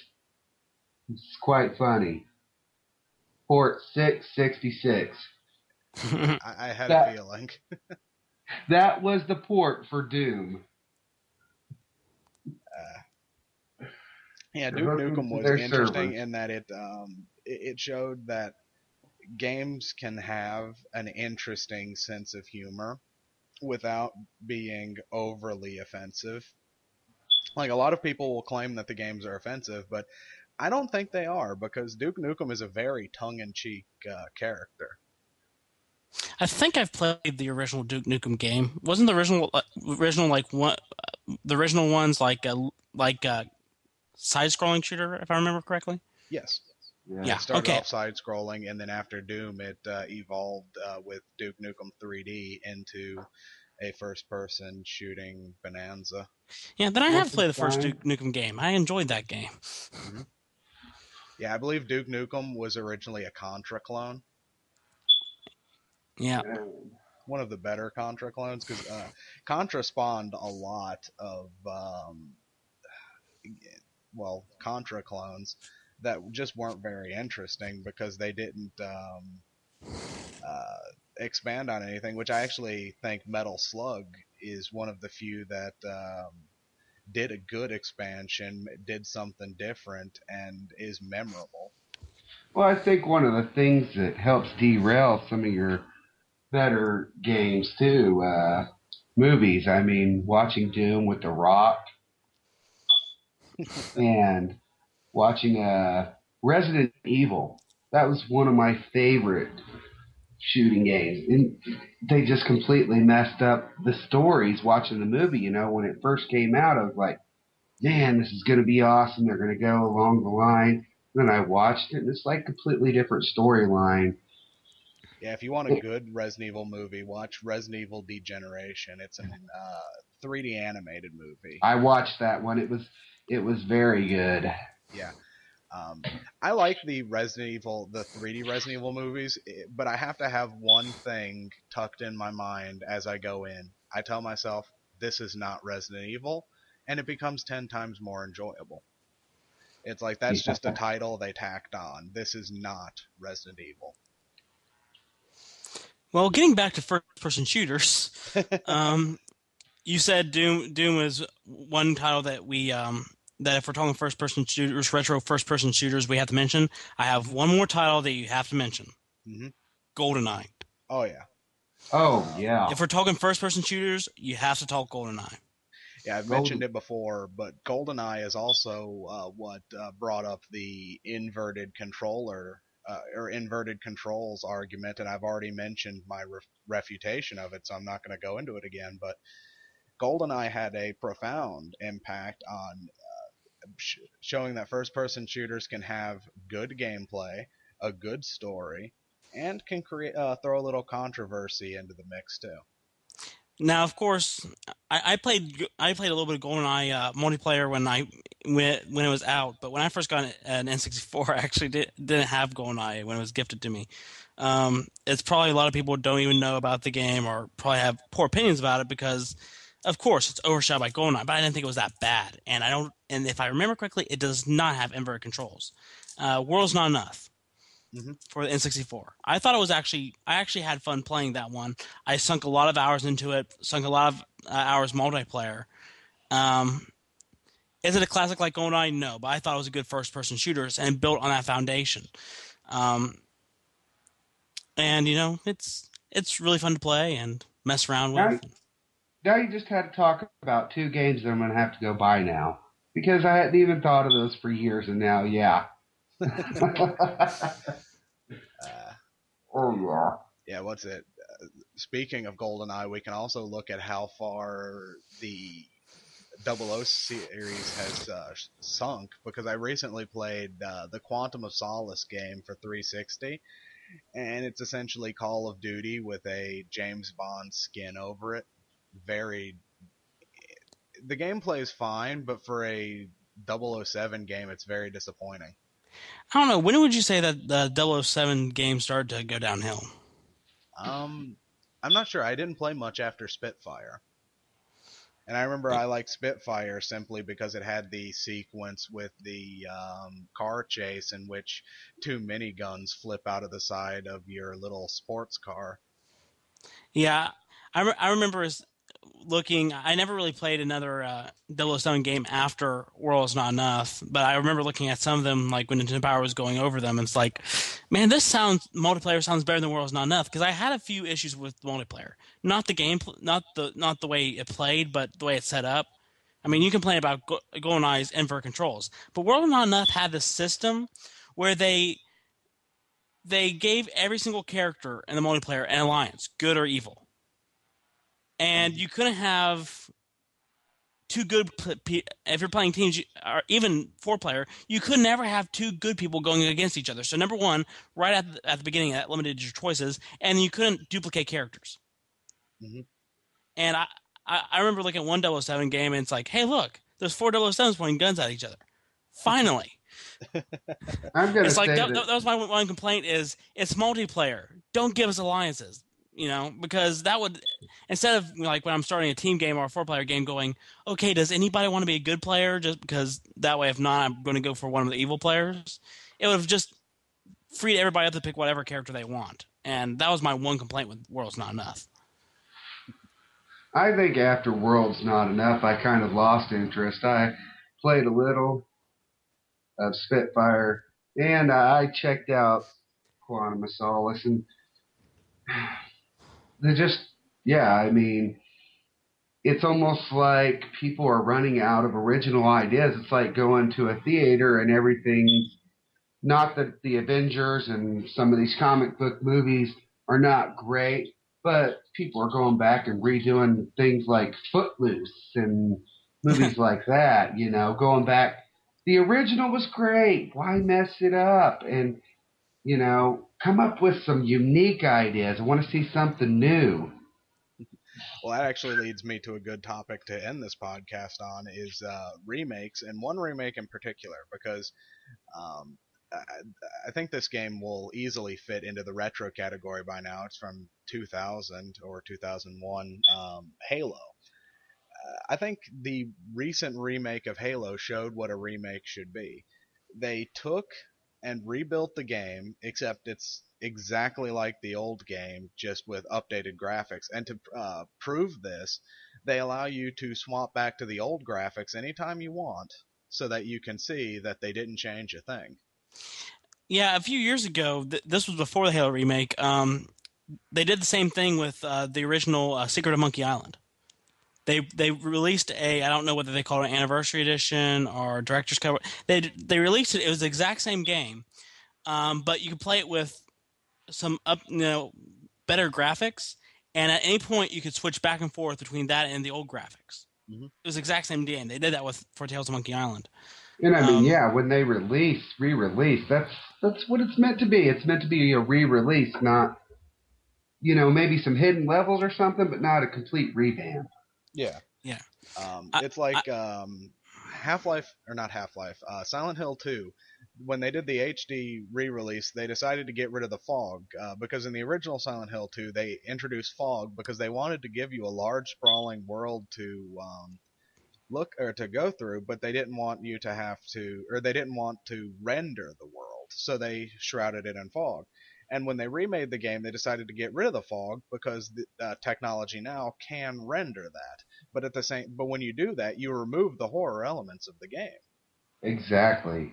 It's quite funny. Port 666. I had a feeling. That was the port for Doom. Yeah, Duke Nukem was interesting in that it showed that games can have an interesting sense of humor without being overly offensive. Like a lot of people will claim that the games are offensive, but I don't think they are because Duke Nukem is a very tongue-in-cheek character. I think I've played the original Duke Nukem game. Wasn't the original like one the original ones like a side-scrolling shooter, if I remember correctly? Yes, Yeah. Yeah. it started Okay. off side-scrolling, and then after Doom, it evolved with Duke Nukem 3D into a first-person shooting bonanza. Yeah. Then I have played the first Wolfenstein. Duke Nukem game. I enjoyed that game. Hmm. Yeah, I believe Duke Nukem was originally a Contra clone, Yeah. Yeah. one of the better Contra clones, because Contra spawned a lot of Contra clones that just weren't very interesting because they didn't uh, expand on anything. Which I actually think Metal Slug is one of the few that did a good expansion, did something different, and is memorable. Well, I think one of the things that helps derail some of your better games too, movies. I mean, watching Doom with The Rock and watching Resident Evil. That was one of my favorite shooting games. And they just completely messed up the stories watching the movie. You know, when it first came out, I was like, man, this is going to be awesome. They're going to go along the line. And then I watched it, and it's like a completely different storyline. Yeah, if you want a good Resident Evil movie, watch Resident Evil Degeneration. It's an 3D animated movie. I watched that one. It was very good. Yeah. Um, I like the 3D Resident Evil movies, but I have to have one thing tucked in my mind as I go in. I tell myself, this is not Resident Evil, and it becomes 10 times more enjoyable. It's like that's just a title they tacked on. This is not Resident Evil. Well, getting back to first-person shooters, um, you said Doom is one title that that if we're talking first-person shooters, retro first-person shooters, we have to mention. I have Hmm. one more title that you have to mention: Hmm. GoldenEye. Oh yeah. Oh Um, yeah, If we're talking first-person shooters, you have to talk GoldenEye. Yeah, I've mentioned Golden. it before, but GoldenEye is also what brought up the inverted controller or inverted controls argument, and I've already mentioned my refutation of it, so I'm not going to go into it again. But GoldenEye had a profound impact on showing that first-person shooters can have good gameplay, a good story, and can create throw a little controversy into the mix too. Now, of course, I played a little bit of GoldenEye multiplayer when it was out, but when I first got an N64, I actually didn't have GoldenEye when it was gifted to me. It's probably a lot of people don't even know about the game or probably have poor opinions about it because, of course, it's overshadowed by GoldenEye. But I didn't think it was that bad, and I don't. And if I remember correctly, it does not have inverted controls. World's not enough Hmm. for the N64. I actually had fun playing that one. I sunk a lot of hours into it, sunk a lot of hours multiplayer. Um, is it a classic like GoldenEye? No, but I thought it was a good first-person shooter and built on that foundation. Um, and it's really fun to play and mess around Now, with. now you just had to talk about two games that I'm going to have to go buy now because I hadn't even thought of those for years, and now, yeah. Uh, Oh yeah. yeah, what's it? Speaking of GoldenEye, we can also look at how far the Double O series has sunk because I recently played the Quantum of Solace game for 360, and it's essentially Call of Duty with a James Bond skin over it. Very, the gameplay is fine, but for a 007 game, it's very disappointing. I don't know. When would you say that the 007 game started to go downhill? Um, I'm not sure. I didn't play much after Spitfire. And I remember I liked Spitfire simply because it had the sequence with the car chase in which two miniguns flip out of the side of your little sports car. Yeah, I remember looking. I never really played another 007 game after World Is Not Enough, but I remember looking at some of them, like when Nintendo Power was going over them, and it's like, man, this multiplayer sounds better than World Is Not Enough, because I had a few issues with multiplayer, not the game, not the way it played, but the way it's set up. I mean, you complain about GoldenEye's invert controls, but World Is Not Enough had this system where they gave every single character in the multiplayer an alliance, good or evil. And you couldn't have two good if you're playing teams, or even 4-player, you could never have two good people going against each other. So number one, right at the beginning, that limited your choices, and you couldn't duplicate characters. Mm-hmm. And I remember looking at one 007 game, and it's like, hey, look, there's 4 007s pointing guns at each other. Finally. I'm gonna It's like say that was my one complaint is it's multiplayer. Don't give us alliances, because that would, instead of like when I'm starting a team game or a 4-player game going, okay, does anybody want to be a good player, just because that way, if not, I'm going to go for one of the evil players. It would have just freed everybody up to pick whatever character they want. And that was my one complaint with World's Not Enough. I think after World's Not Enough, I kind of lost interest. I played a little of Spitfire, and I checked out Quantum of Solace, and they just, I mean, it's almost like people are running out of original ideas. It's like going to a theater and everything's, not that the Avengers and some of these comic book movies are not great, but people are going back and redoing things like Footloose and movies like that, going back. The original was great. Why mess it up? And, come up with some unique ideas. I want to see something new. Well, that actually leads me to a good topic to end this podcast on, is remakes, and one remake in particular, because I think this game will easily fit into the retro category by now. It's from 2000 or 2001, Halo. I think the recent remake of Halo showed what a remake should be. They took and rebuilt the game, except it's exactly like the old game, just with updated graphics. And to prove this, they allow you to swap back to the old graphics anytime you want, so that you can see that they didn't change a thing. Yeah, a few years ago, this was before the Halo remake, they did the same thing with the original Secret of Monkey Island. They released I don't know whether they call it an anniversary edition or director's cut. They released it. It was the exact same game, but you could play it with some better graphics, and at any point you could switch back and forth between that and the old graphics. Mm-hmm. It was the exact same game. They did that for Tales of Monkey Island. And I mean, when they re-release, that's what it's meant to be. It's meant to be a re-release, not, maybe some hidden levels or something, but not a complete revamp. Yeah. Yeah. It's like Half-Life, or not Half-Life, Silent Hill 2. When they did the HD re-release, they decided to get rid of the fog, because in the original Silent Hill 2, they introduced fog because they wanted to give you a large, sprawling world to look or to go through, but they didn't want you to have to, or they didn't want to render the world, so they shrouded it in fog. And when they remade the game, they decided to get rid of the fog because the technology now can render that. But when you do that, you remove the horror elements of the game. Exactly.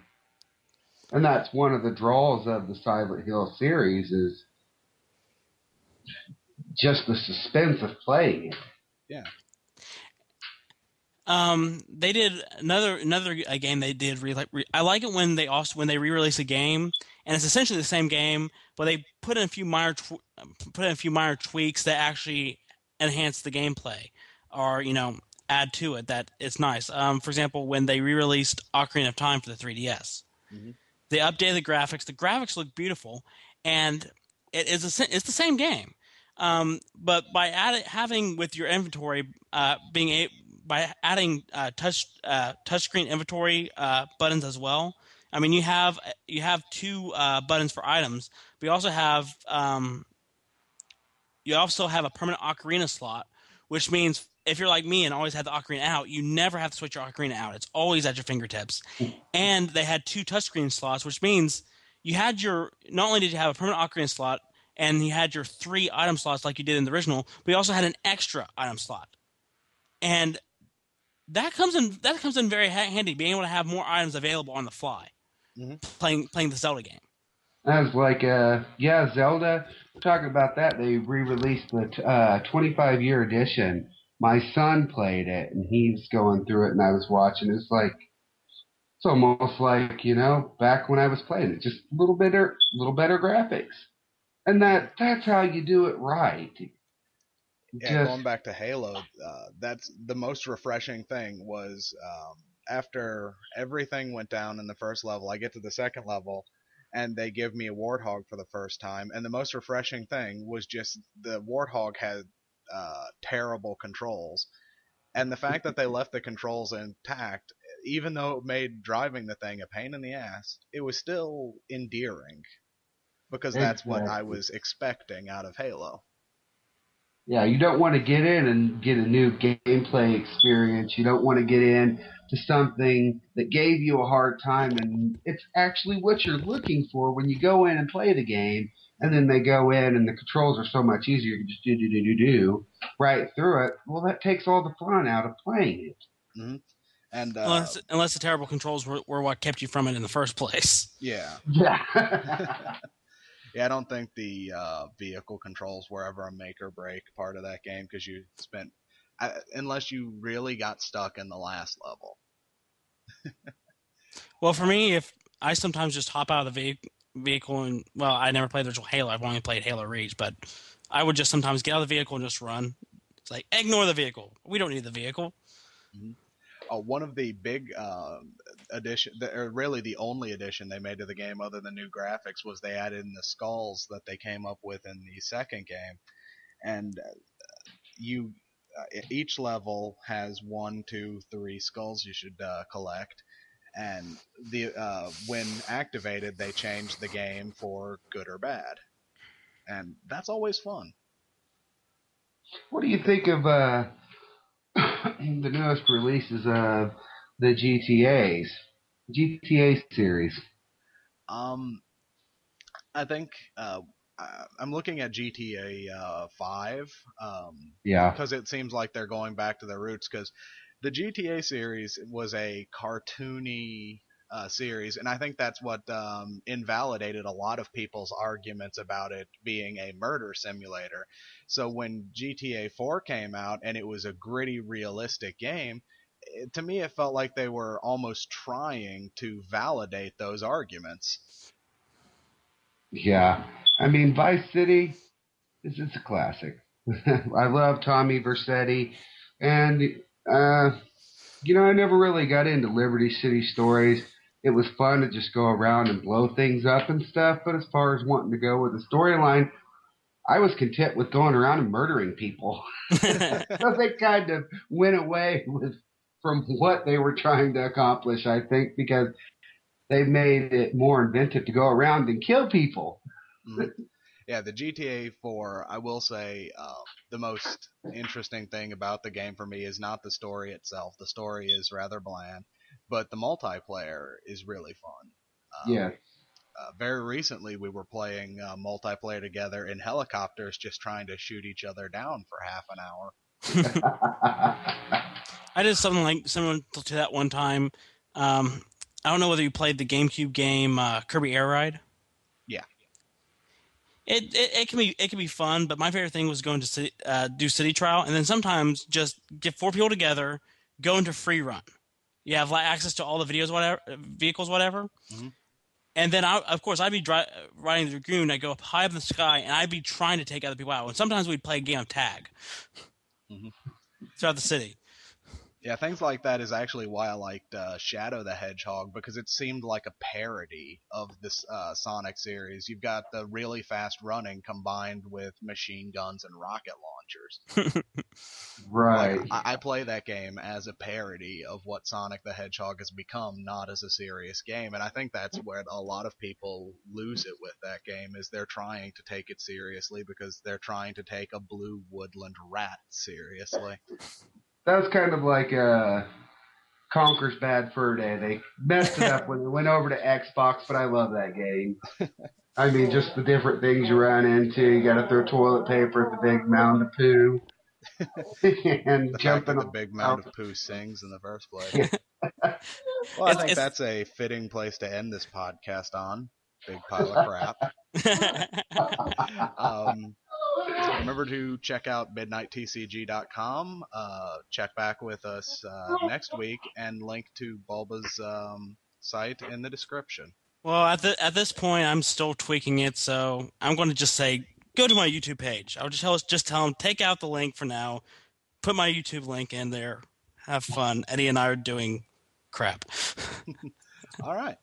And that's one of the draws of the Silent Hill series, is just the suspense of playing it. Yeah. They did another game they did. I like it when they re-release a game, and it's essentially the same game, but they put in a few minor tweaks that actually enhance the gameplay, or add to it. That it's nice. For example, when they re-released Ocarina of Time for the 3DS, mm-hmm. They updated the graphics. The graphics look beautiful, and it's the same game, but by having with your inventory by adding touchscreen inventory buttons as well. I mean, you have 2 buttons for items, but you also have a permanent ocarina slot, which means if you're like me and always had the ocarina out, you never have to switch your ocarina out. It's always at your fingertips. And they had 2 touchscreen slots, which means not only did you have a permanent ocarina slot, and you had your 3 item slots like you did in the original, but you also had an extra item slot. and that comes in very handy, being able to have more items available on the fly. Mm-hmm. Playing the Zelda game. I was like, yeah, Zelda. Talking about that, they re-released the 25-year edition. My son played it, and he's going through it, and I was watching. It's like, it's almost like, back when I was playing it, just a little better graphics. And that's how you do it right. Yeah, going back to Halo, that's the most refreshing thing was after everything went down in the first level, I get to the second level, and they give me a Warthog for the first time, and the most refreshing thing was just the Warthog had terrible controls, and the fact that they left the controls intact, even though it made driving the thing a pain in the ass, it was still endearing because that's what I was expecting out of Halo. Yeah, you don't want to get in and get a new gameplay experience. You don't want to get in to something that gave you a hard time, and it's actually what you're looking for when you go in and play the game, and then they go in and the controls are so much easier. You just do right through it. Well, that takes all the fun out of playing it. Mm-hmm. And unless the terrible controls were what kept you from it in the first place. Yeah. Yeah. Yeah, I don't think the vehicle controls were ever a make or break part of that game because you spent, unless you really got stuck in the last level. Well, for me, if I sometimes just hop out of the vehicle and, well, I never played the original Halo. I've only played Halo Reach, but I would just sometimes get out of the vehicle and just run. It's like, ignore the vehicle. We don't need the vehicle. Mm-hmm. One of the big addition, or really the only addition they made to the game other than new graphics, was they added in the skulls that they came up with in the second game. And each level has 1, 2, 3 skulls you should collect. And when activated, they change the game for good or bad. And that's always fun. What do you think of the newest releases of the GTA series? I think I'm looking at GTA 5. Yeah. Because it seems like they're going back to their roots. Because the GTA series was a cartoony series, and I think that's what invalidated a lot of people's arguments about it being a murder simulator. So when GTA 4 came out and it was a gritty, realistic game, to me it felt like they were almost trying to validate those arguments. Yeah. I mean, Vice City is a classic. I love Tommy Vercetti, and I never really got into Liberty City stories. It was fun to just go around and blow things up and stuff, but as far as wanting to go with the storyline, I was content with going around and murdering people. So they kind of went away from what they were trying to accomplish, I think, because they made it more inventive to go around and kill people. Yeah, the GTA 4, I will say, the most interesting thing about the game for me is not the story itself. The story is rather bland, but the multiplayer is really fun. Yeah. Very recently, we were playing multiplayer together in helicopters, just trying to shoot each other down for half an hour. I did something similar to that one time. I don't know whether you played the GameCube game Kirby Air Ride. Yeah. It can be fun, but my favorite thing was going to do city trial, and then sometimes just get 4 people together, go into free run. You have access to all the vehicles, whatever. Mm-hmm. And then I'd be riding the Dragoon. I'd go up high up in the sky, and I'd be trying to take other people out. And sometimes we'd play a game of tag throughout the city. Yeah, things like that is actually why I liked Shadow the Hedgehog, because it seemed like a parody of this Sonic series. You've got the really fast running combined with machine guns and rocket launchers. Right. I play that game as a parody of what Sonic the Hedgehog has become, not as a serious game. And I think that's where a lot of people lose it with that game, is they're trying to take it seriously because they're trying to take a blue woodland rat seriously. That was kind of like Conker's Bad Fur Day. They messed it up when they went over to Xbox, but I love that game. I mean, just the different things you run into. You got to throw toilet paper at the big mound of poo. and The fact that jumping the big mound out. of poo sings in the first place. Yeah. Well, I think It's that's a fitting place to end this podcast on. Big pile of crap. Um, remember to check out midnighttcg.com. Check back with us next week and link to Bulba's site in the description. Well, at this point, I'm still tweaking it, so I'm going to just say go to my YouTube page. I'll just tell them take out the link for now, put my YouTube link in there, have fun. Eddie and I are doing crap. All right.